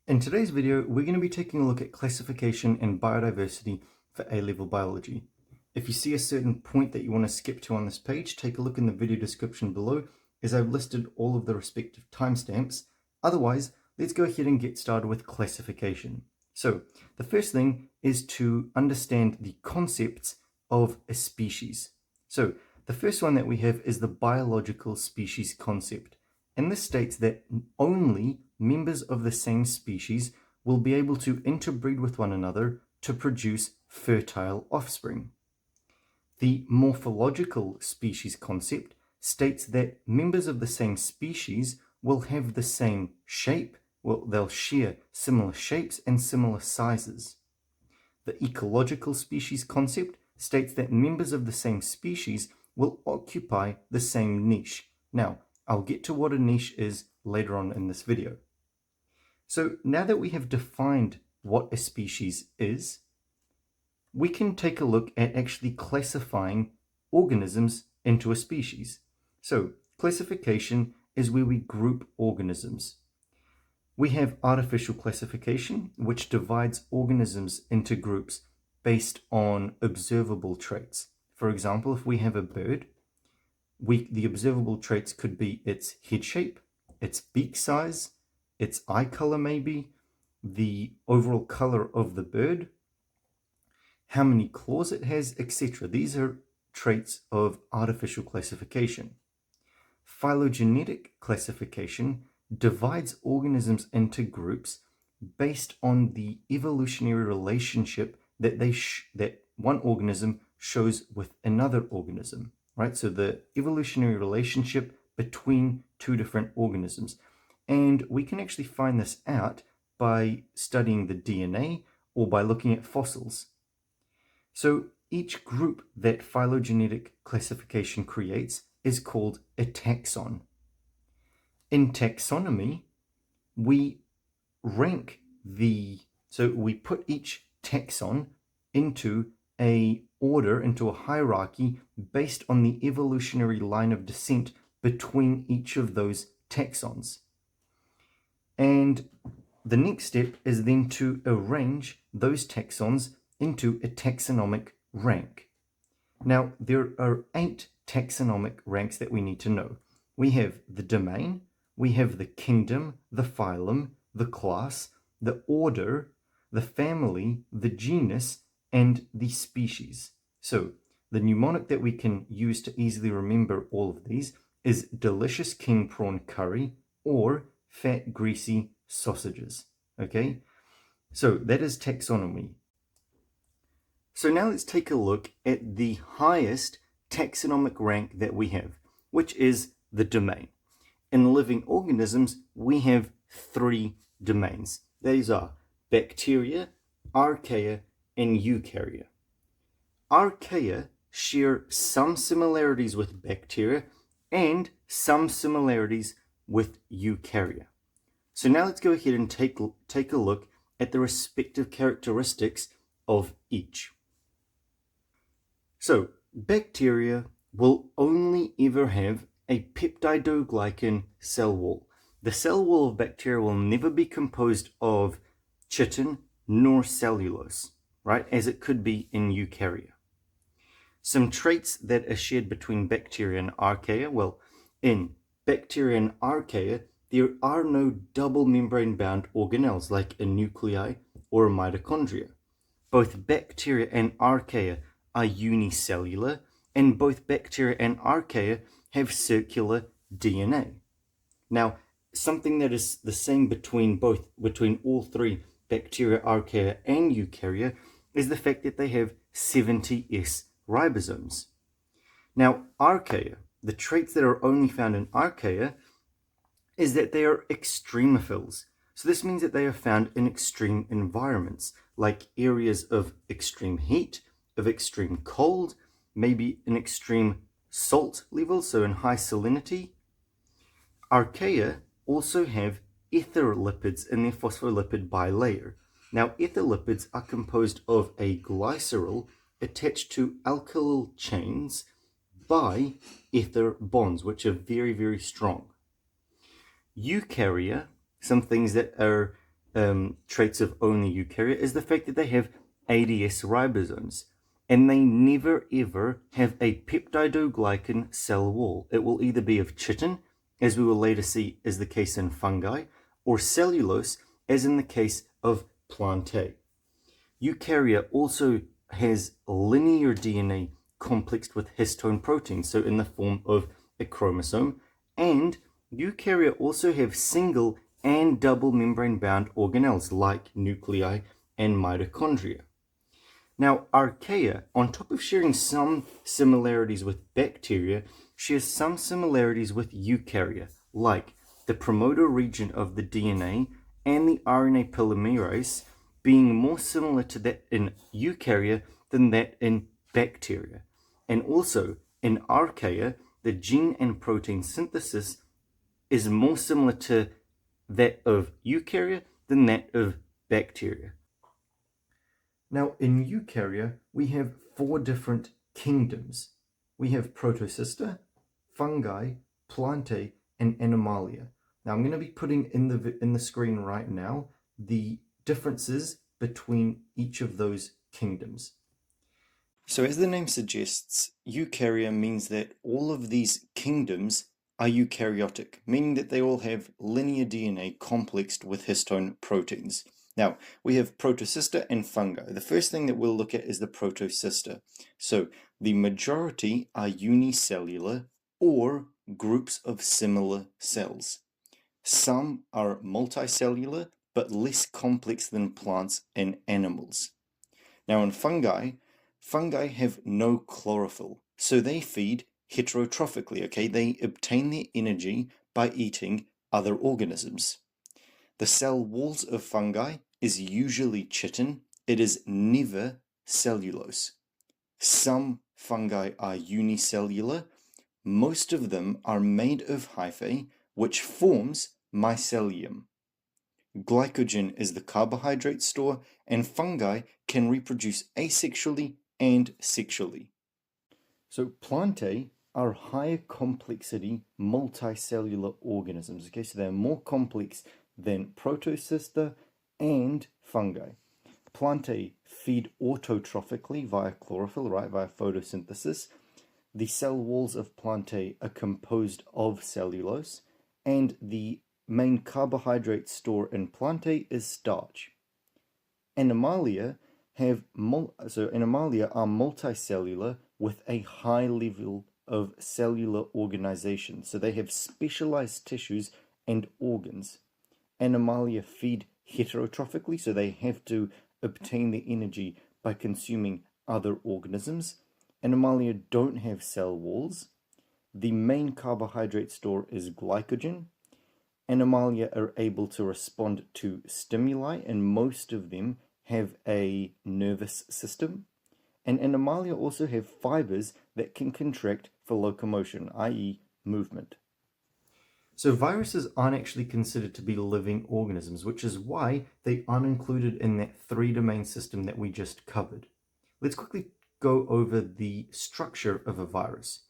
In today's video, we're going to be taking a look at classification and biodiversity for A-level biology. If you see a certain point that you want to skip to on this page, take a look in the video description below as I've listed all of the respective timestamps. Otherwise, let's go ahead and get started with classification. So the first thing is to understand the concepts of a species. So the first one that we have is the biological species concept. And this states that only members of the same species will be able to interbreed with one another to produce fertile offspring. The morphological species concept states that members of the same species will have the same shape, they'll share similar shapes and similar sizes. The ecological species concept states that members of the same species will occupy the same niche. Now, I'll get to what a niche is later on in this video. So now that we have defined what a species is, we can take a look at actually classifying organisms into a species. So classification is where we group organisms. We have artificial classification, which divides organisms into groups based on observable traits. For example, if we have a bird, the observable traits could be its head shape, its beak size, its eye color maybe, the overall color of the bird, how many claws it has, etc. These are traits of artificial classification. Phylogenetic classification divides organisms into groups based on the evolutionary relationship that one organism shows with another organism. Right, so the evolutionary relationship between two different organisms. And we can actually find this out by studying the DNA or by looking at fossils. So each group that phylogenetic classification creates is called a taxon. In taxonomy, we rank so we put each taxon into a order, into a hierarchy based on the evolutionary line of descent between each of those taxons. And the next step is then to arrange those taxons into a taxonomic rank. Now, there are 8 taxonomic ranks that we need to know. We have the domain, we have the kingdom, the phylum, the class, the order, the family, the genus, and the species. So the mnemonic that we can use to easily remember all of these is delicious king prawn curry or fat greasy sausages. Okay, so that is taxonomy. So now let's take a look at the highest taxonomic rank that we have, which is the domain. In living organisms, we have 3 domains. These are bacteria, archaea, and Eukarya. Archaea share some similarities with bacteria and some similarities with Eukarya. So now let's go ahead and take a look at the respective characteristics of each. So bacteria will only ever have a peptidoglycan cell wall. The cell wall of bacteria will never be composed of chitin nor cellulose, right, as it could be in Eukarya. Some traits that are shared between bacteria and archaea, well, in bacteria and archaea, there are no double membrane bound organelles like a nuclei or a mitochondria. Both bacteria and archaea are unicellular, and both bacteria and archaea have circular DNA. Now, something that is the same between all 3, bacteria, archaea, and Eukarya, is the fact that they have 70S ribosomes. Now, archaea, the traits that are only found in archaea is that they are extremophils. So this means that they are found in extreme environments, like areas of extreme heat, of extreme cold, maybe an extreme salt level, so in high salinity. Archaea also have ether lipids in their phospholipid bilayer. Now, ether lipids are composed of a glycerol attached to alkyl chains by ether bonds, which are very, very strong. Eukarya, some things that are traits of only Eukarya is the fact that they have ADS ribosomes, and they never ever have a peptidoglycan cell wall. It will either be of chitin, as we will later see is the case in fungi, or cellulose, as in the case of plantae. Eukarya also has linear DNA complexed with histone proteins, so in the form of a chromosome, and Eukarya also have single and double membrane bound organelles like nuclei and mitochondria. Now, Archaea, on top of sharing some similarities with bacteria, shares some similarities with Eukarya, like the promoter region of the DNA and the RNA polymerase being more similar to that in Eukarya than that in bacteria. And also, in Archaea, the gene and protein synthesis is more similar to that of Eukarya than that of bacteria. Now, in Eukarya, we have 4 different kingdoms. We have Protocysta, fungi, plantae, and animalia. Now, I'm going to be putting in the screen right now the differences between each of those kingdoms. So, as the name suggests, Eukarya means that all of these kingdoms are eukaryotic, meaning that they all have linear DNA complexed with histone proteins. Now, we have Protocysta and fungi. The first thing that we'll look at is the Protocysta. So, the majority are unicellular or groups of similar cells. Some are multicellular, but less complex than plants and animals. Now, in fungi have no chlorophyll, so they feed heterotrophically, okay? They obtain their energy by eating other organisms. The cell walls of fungi is usually chitin. It is never cellulose. Some fungi are unicellular. Most of them are made of hyphae, which forms mycelium. Glycogen is the carbohydrate store, and fungi can reproduce asexually and sexually. So plantae are higher complexity multicellular organisms. Okay, so they're more complex than Protocysta and fungi. Plantae feed autotrophically via chlorophyll, right, via photosynthesis. The cell walls of plantae are composed of cellulose, and the main carbohydrate store in plantae is starch. Animalia are multicellular with a high level of cellular organization. So they have specialized tissues and organs. Animalia feed heterotrophically, so they have to obtain the energy by consuming other organisms. Animalia don't have cell walls. The main carbohydrate store is glycogen. Animalia are able to respond to stimuli, and most of them have a nervous system. And Animalia also have fibers that can contract for locomotion, i.e. movement. So viruses aren't actually considered to be living organisms, which is why they aren't included in that 3-domain system that we just covered. Let's quickly go over the structure of a virus.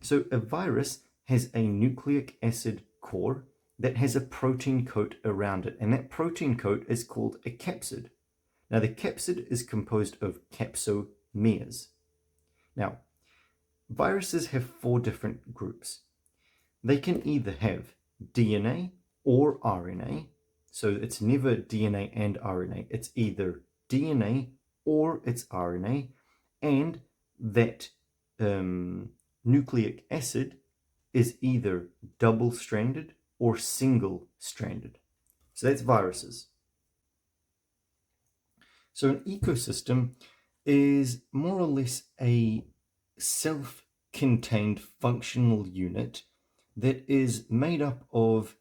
So a virus has a nucleic acid core that has a protein coat around it, and that protein coat is called a capsid. Now, the capsid is composed of capsomeres. Now, viruses have 4 different groups. They can either have DNA or RNA, so it's never DNA and RNA. It's either DNA or it's RNA, and that nucleic acid is either double-stranded or single-stranded. So that's viruses. So an ecosystem is more or less a self-contained functional unit that is made up of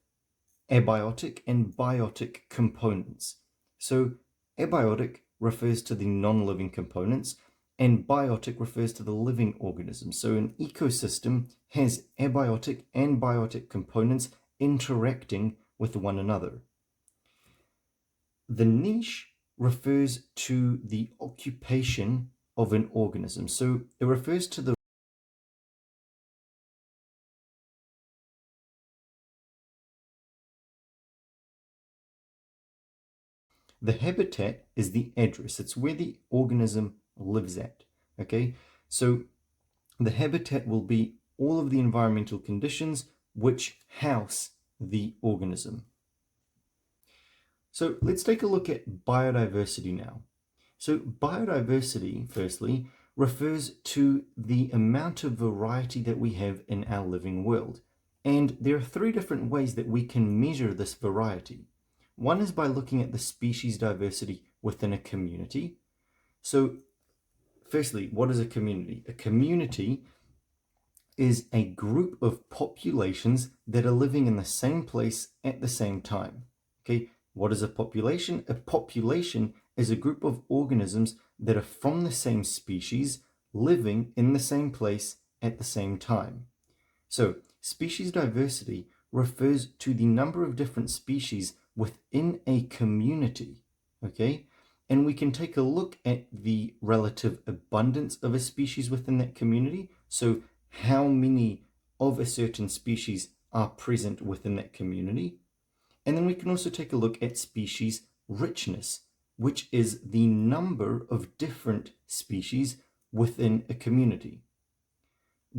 abiotic and biotic components. So abiotic refers to the non-living components, and biotic refers to the living organisms. So an ecosystem has abiotic and biotic components interacting with one another. The niche refers to the occupation of an organism. So it refers to the The habitat is the address. It's where the organism lives at. Okay, so the habitat will be all of the environmental conditions which house the organism. So let's take a look at biodiversity now. So biodiversity, firstly, refers to the amount of variety that we have in our living world. And there are three different ways that we can measure this variety. One is by looking at the species diversity within a community. So firstly, what is a community? A community is a group of populations that are living in the same place at the same time. Okay, what is a population? A population is a group of organisms that are from the same species living in the same place at the same time. So species diversity refers to the number of different species within a community. Okay, and we can take a look at the relative abundance of a species within that community. So how many of a certain species are present within that community. And then we can also take a look at species richness, which is the number of different species within a community.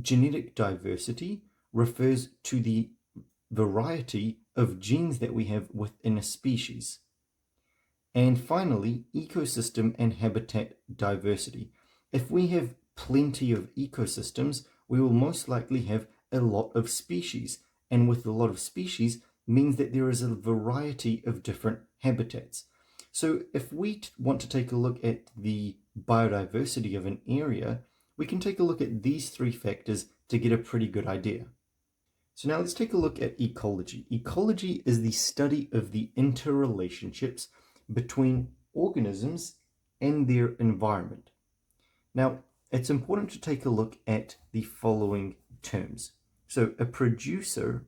Genetic diversity refers to the variety of genes that we have within a species. And finally, ecosystem and habitat diversity. If we have plenty of ecosystems, we will most likely have a lot of species. And with a lot of species means that there is a variety of different habitats. So if we want to take a look at the biodiversity of an area, we can take a look at these three factors to get a pretty good idea. So now let's take a look at ecology. Ecology is the study of the interrelationships between organisms and their environment. Now, it's important to take a look at the following terms. So a producer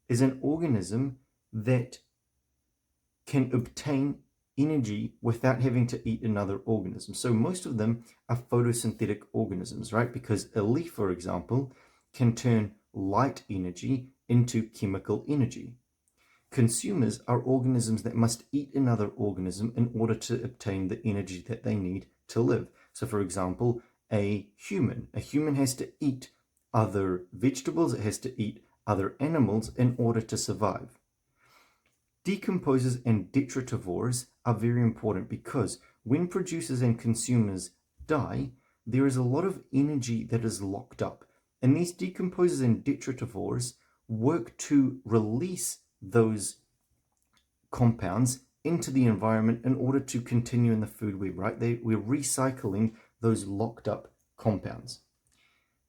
is an organism that can obtain energy without having to eat another organism. So most of them are photosynthetic organisms, right? Because a leaf, for example, can turn light energy into chemical energy. Consumers are organisms that must eat another organism in order to obtain the energy that they need to live. So for example, a human has to eat other vegetables, it has to eat other animals in order to survive. Decomposers and detritivores are very important because when producers and consumers die, there is a lot of energy that is locked up. And these decomposers and detritivores work to release those compounds into the environment in order to continue in the food web, right? We're recycling those locked up compounds.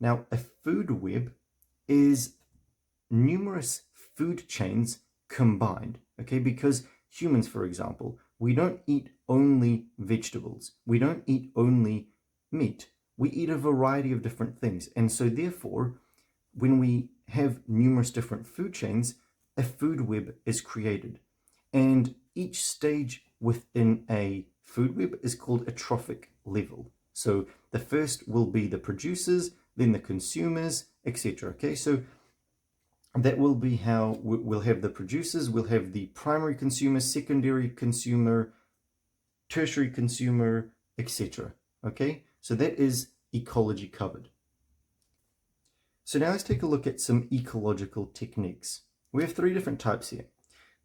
Now, a food web is numerous food chains combined, okay? Because humans, for example, we don't eat only vegetables. We don't eat only meat. We eat a variety of different things. And so therefore, when we have numerous different food chains, a food web is created. And each stage within a food web is called a trophic level. So the first will be the producers, then the consumers, etc. Okay, so that will be how we'll have the producers, we'll have the primary consumer, secondary consumer, tertiary consumer, etc. Okay, so that is ecology covered. So now let's take a look at some ecological techniques. We have three different types here.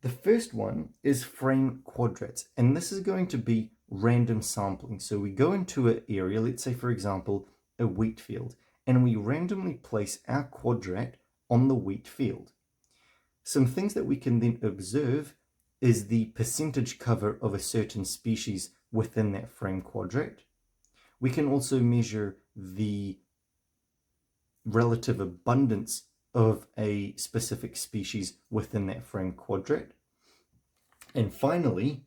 The first one is frame quadrats, and this is going to be random sampling. So we go into an area, let's say for example, a wheat field, and we randomly place our quadrat on the wheat field. Some things that we can then observe is the percentage cover of a certain species within that frame quadrat. We can also measure the relative abundance of a specific species within that frame quadrat. And finally,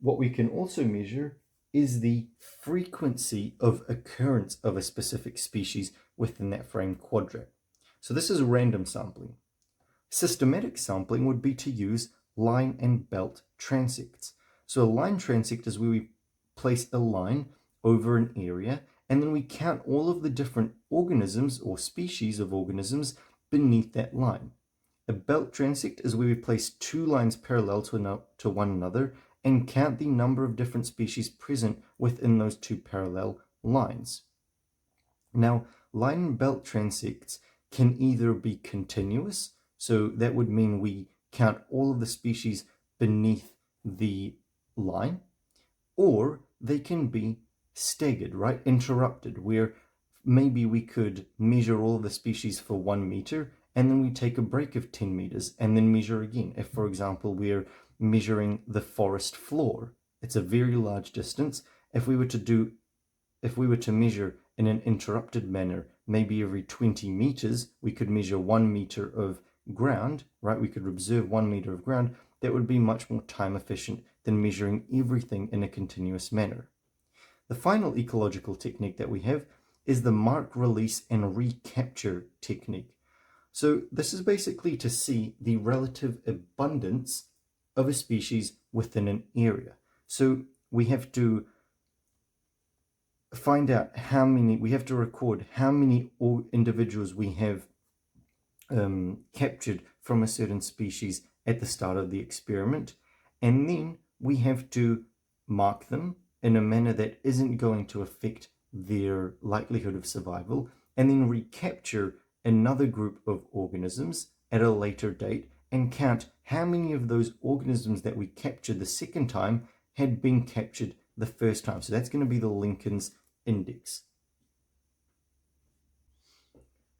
what we can also measure is the frequency of occurrence of a specific species within that frame quadrat. So this is random sampling. Systematic sampling would be to use line and belt transects. So a line transect is where we place a line over an area and then we count all of the different organisms or species of organisms beneath that line. A belt transect is where we place two lines parallel to one another and count the number of different species present within those two parallel lines. Now, line and belt transects can either be continuous, so that would mean we count all of the species beneath the line, or they can be staggered, right? Interrupted, where maybe we could measure all of the species for 1 meter, and then we take a break of 10 meters and then measure again. If, for example, we're measuring the forest floor, it's a very large distance. If we were to measure in an interrupted manner, maybe every 20 meters, we could measure 1 meter of ground, right? We could observe 1 meter of ground. That would be much more time efficient than measuring everything in a continuous manner. The final ecological technique that we have is the mark, release, and recapture technique. So this is basically to see the relative abundance of a species within an area. So we have to find out we have to record how many individuals we have captured from a certain species at the start of the experiment, and then we have to mark them in a manner that isn't going to affect their likelihood of survival, and then recapture another group of organisms at a later date and count how many of those organisms that we captured the second time had been captured the first time. So that's going to be the Lincoln's index.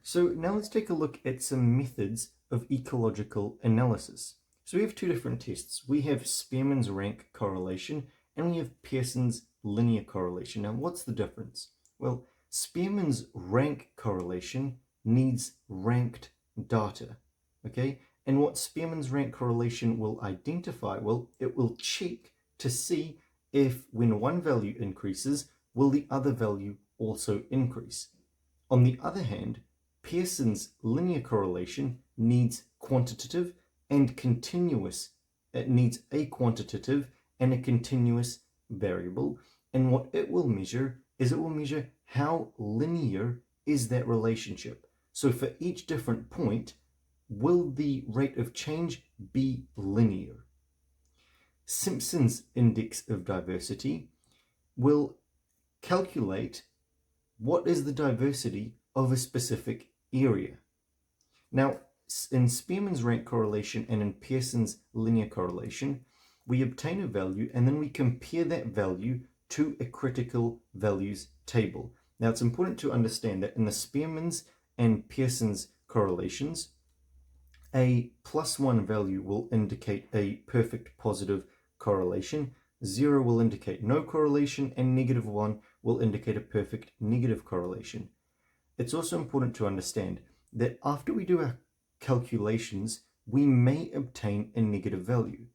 So now let's take a look at some methods of ecological analysis. So we have two different tests. We have Spearman's rank correlation and we have Pearson's linear correlation. Now what's the difference? Well, Spearman's rank correlation needs ranked data, okay? And what Spearman's rank correlation will identify, well, it will check to see if when one value increases, will the other value also increase. On the other hand, Pearson's linear correlation needs quantitative and continuous. It needs a quantitative and a continuous variable. And what it will measure is how linear is that relationship. So for each different point, will the rate of change be linear? Simpson's index of diversity will calculate what is the diversity of a specific area. Now, in Spearman's rank correlation and in Pearson's linear correlation, we obtain a value and then we compare that value to a critical values table. Now, it's important to understand that in the Spearman's and Pearson's correlations, a +1 value will indicate a perfect positive correlation, 0 will indicate no correlation, and -1 will indicate a perfect negative correlation. It's also important to understand that after we do our calculations, we may obtain a negative value.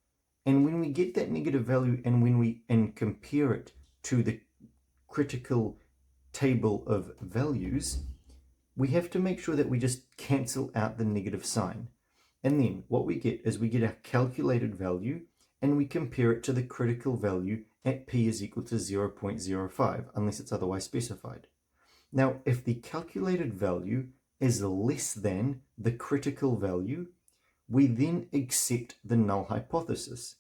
And when we get that negative value and compare it to the critical table of values, we have to make sure that we just cancel out the negative sign. And then what we get is we get our calculated value and we compare it to the critical value at p is equal to 0.05, unless it's otherwise specified. Now, if the calculated value is less than the critical value, we then accept the null hypothesis.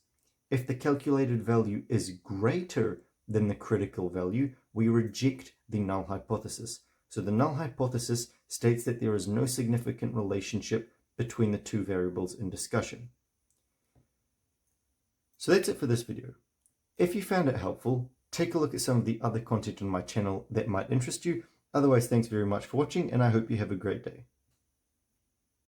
If the calculated value is greater than the critical value, we reject the null hypothesis. So the null hypothesis states that there is no significant relationship between the two variables in discussion. So that's it for this video. If you found it helpful, take a look at some of the other content on my channel that might interest you. Otherwise, thanks very much for watching, and I hope you have a great day.